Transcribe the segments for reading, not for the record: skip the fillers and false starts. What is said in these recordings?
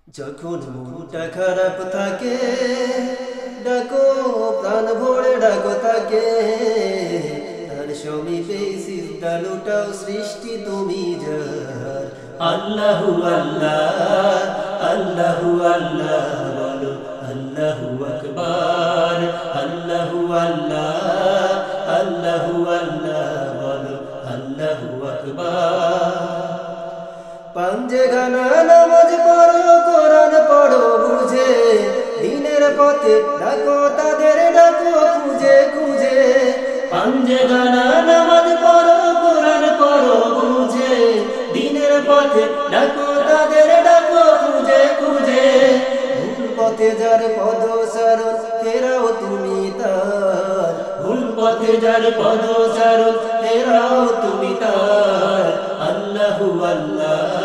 যখন মনটা খারাপ থাকে ডাকো প্রাণ ভরে ডাকো তাকে তার সমীপে সিজদা লুটাও সৃষ্টি তুমি যার আল্লাহু আল্লাহ আল্লাহু আল্লাহ বলো আল্লাহু আকবার আল্লাহু আল্লাহ আল্লাহু আল্লাহ বলো আল্লাহু আকবার পাঞ্জে গানা নামাজ পড়ো কোরআন পড়ো বুঝে দিনের পথে ডাকো তাদের ডাকো খুঁজে খুঁজে পাঞ্জে গানা নামাজ পড়ো কোরআন পড়ো বুঝে দিনের পথে ডাকো তাদের ডাকো খুঁজে খুঁজে ভুল পথে যার পদচারণ ফেরাও তুমি তার ভুল পথে যার পদচারণ ফেরাও তুমি তার আল্লাহু আল্লাহ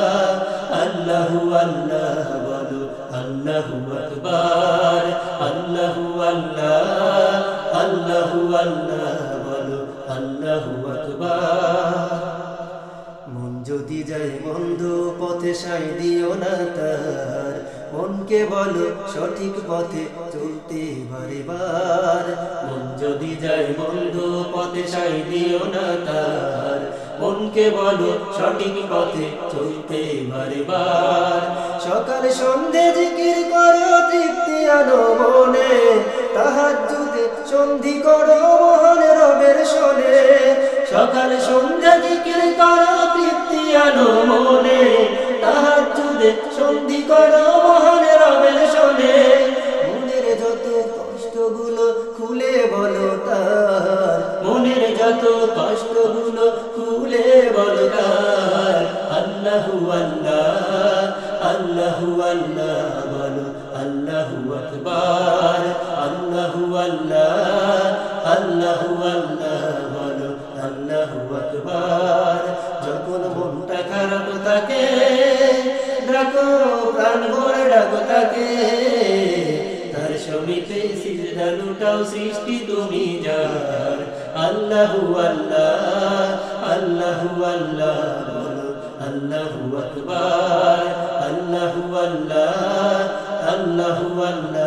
আল্লাহু আল্লাহ বলো আল্লাহু আকবার আল্লাহু আল্লাহ আল্লাহু আল্লাহ বলো আল্লাহু আকবার মন যদি যায় বন্ধ পথে সাই দিও না তার মনকে বলো সঠিক পথে চলতে বারে বার মন যদি যায় বন্ধ পথে সাই দিও না তার মনকে বলো সঠিক পথে চলতে বারে বার সকাল সন্ধে জিকির করো তৃপ্তি আনো মনে তাহাজ্জুদে সন্ধি করো মহান রবের শোনে সকাল সন্ধ্যা জিকির করো তৃপ্তি আনো মনে তাহাজ্জুদে সন্ধি করো মহান রবের শোনে মনের যত কষ্টগুলো খুলে বলো তার মনের যত কষ্টগুলো খুলে বলো তার আল্লাহু আল্লাহ আল্লাহু আল্লাহ বলো আল্লাহু আকবার আল্লাহু আল্লাহ আল্লাহু আল্লাহ বলো আল্লাহু আকবার যখন মনটা খারাপ থাকে ডাকো প্রাণ ভরে ডাকো তাকে তার সমীপে সিজদা লুটাও সৃষ্টি তুমি যার আল্লাহু আল্লাহ আল্লাহু আল্লাহ বলো আল্লাহু আকবার আল্লাহু আল্লাহ আল্লাহু আল্লাহ